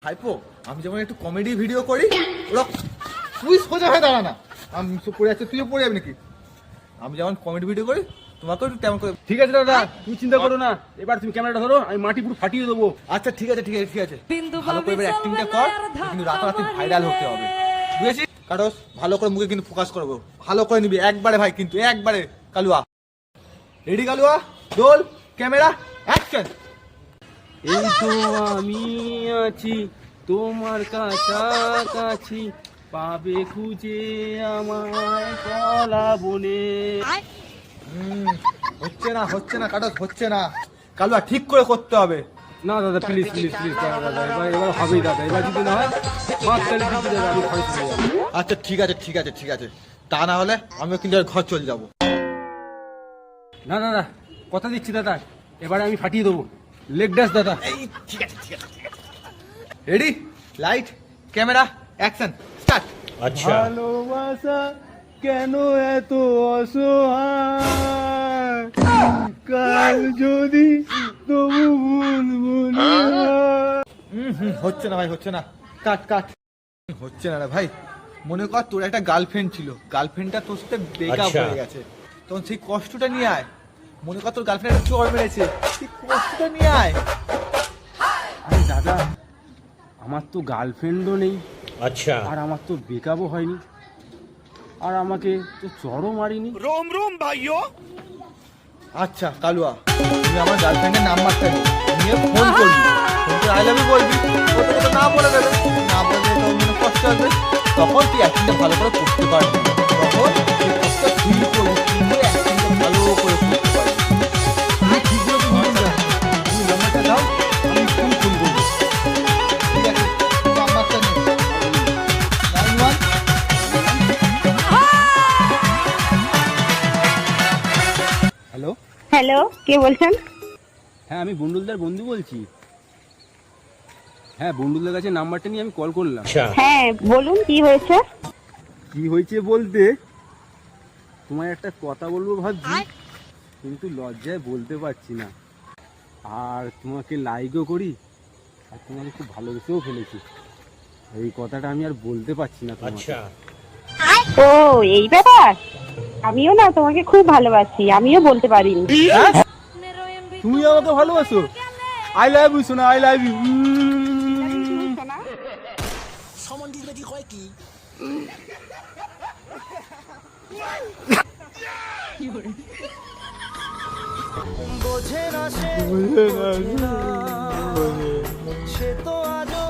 ভাইপো আমি যেমন একটু কমেডি ভিডিও করি ওরা তুই সোজা হয়ে দাঁড়া না, আমি পড়ে যাচ্ছে তুইও পড়ে যাবি নাকি? আমি যেমন কমেডি ভিডিও করি তোমাকেও একটু তেমন করে। ঠিক আছে দাদা, তুমি চিন্তা করো না, এবার তুমি ক্যামেরাটা ধরো, আমি মাটি পুরো ফাটিয়ে দেবো। আচ্ছা ঠিক আছে ঠিক আছে ঠিক আছে, ভালো করে এবার অ্যাক্টিংটা কর, কিন্তু রাতারাতি ভাইরাল হতে হবে, বুঝেছিস? কারণ ভালো করে মুখে কিন্তু ফোকাস করবো, ভালো করে নিবি একবারে ভাই, কিন্তু একবারে। কালুয়া রেডি? কালুয়া রোল ক্যামেরা অ্যাকশন। এই তো আমি আছি তোমার কাছাকাছি, পাবে খুঁজে আমায় কলা বনে। হচ্ছে না কাটস, হচ্ছে না। কালুয়া ঠিক করে করতে হবে। না দাদা প্লিজ প্লিজ প্লিজ দাদা, এবার হবেই দাদা, এবার যদি না হয় মাঝখানে দিতে দাদা, আমি ঘরে চলে যাবো। আচ্ছা ঠিক আছে ঠিক আছে ঠিক আছে, তা না হলে আমিও কিন্তু আর ঘর চলে যাবো। না দাদা কথা দিচ্ছি দাদা, এবারে আমি ফাটিয়ে দেবো। লেগ ড্যাশ দাদা। এই ঠিক আছে ঠিক আছে ঠিক আছে, ready light camera action start. আচ্ছা। ভালোবাসা কেন এত অসহায়, কাল যদি তবু ভুলবো না। হচ্ছে না ভাই, হচ্ছে না, কাট কাট। হচ্ছে না রে ভাই, মনে কর তোর একটা গার্লফ্রেন্ড ছিল, গার্লফ্রেন্ডটা তোর সাথে ব্রেকআপ হয়ে গেছে, তখন সেই কষ্টটা নিয়ে আয়। মনে কর তোর গার্লফ্রেন্ড চোর মেরেছে, সেই কষ্টটা নিয়ে আয়। আরে দাদা, আমার তো গার্লফ্রেন্ডও নেই, আচ্ছা, আর আমার তো ব্রেকআপও হয়নি, আর আমাকে তো চড়ও মারিনি। रोम रोम भाइयों। আচ্ছা কালুয়া, তুমি আমার গার্লফ্রেন্ডের নাম্বারটা নিয়ে ফোন করবি, ফোন করে আই লাভ ইউ বলবি, ও তোকে তো না বলে দেবে, না বলে দিলে তোর মনে কষ্ট আসবে, তখন তুই অ্যাক্টিংটা ভালো করে করতে পারবি, তখন তুই কষ্ট ফিল করবি, তুই অ্যাক্টিংটা ভালো করে করতে পারবি। তুমি ঠিক বলেছো বন্ধুরা, তুমি নাম্বারটা দাও, আমি ফোন করবো। ঠিক আছে, তুই নাম্বারটা নে 91। হ্যালো, হ্যালো, কে বলছেন? হ্যাঁ আমি বন্ডুলদার বন্ধু বলছি। হ্যাঁ বন্ডুলদার কাছে নাম্বারটা নিয়ে আমি কল করলাম। अच्छा, হ্যাঁ বলুন, কি হয়েছে? কি হয়েছে বলতে, তোমার একটা কথা বলবো ভাবছি, কিন্তু লজ্জায় বলতে পারছি না। আর তোমাকে লাইকও করি, আর তোমাকে খুব ভালোবেসেও ফেলেছি, এই কথাটা আমি আর বলতে পারছি না তোমাকে। अच्छा, ও এই ব্যাপার, আমিও না তোমাকে খুব ভালোবাসি, আমিও বলতে পারিনি। হ্যাঁ? তুমি আমাকে ভালোবাসো? আই লাভ ইউ সোনা, আই লাভ ইউ। বোঝে না সে তো আজও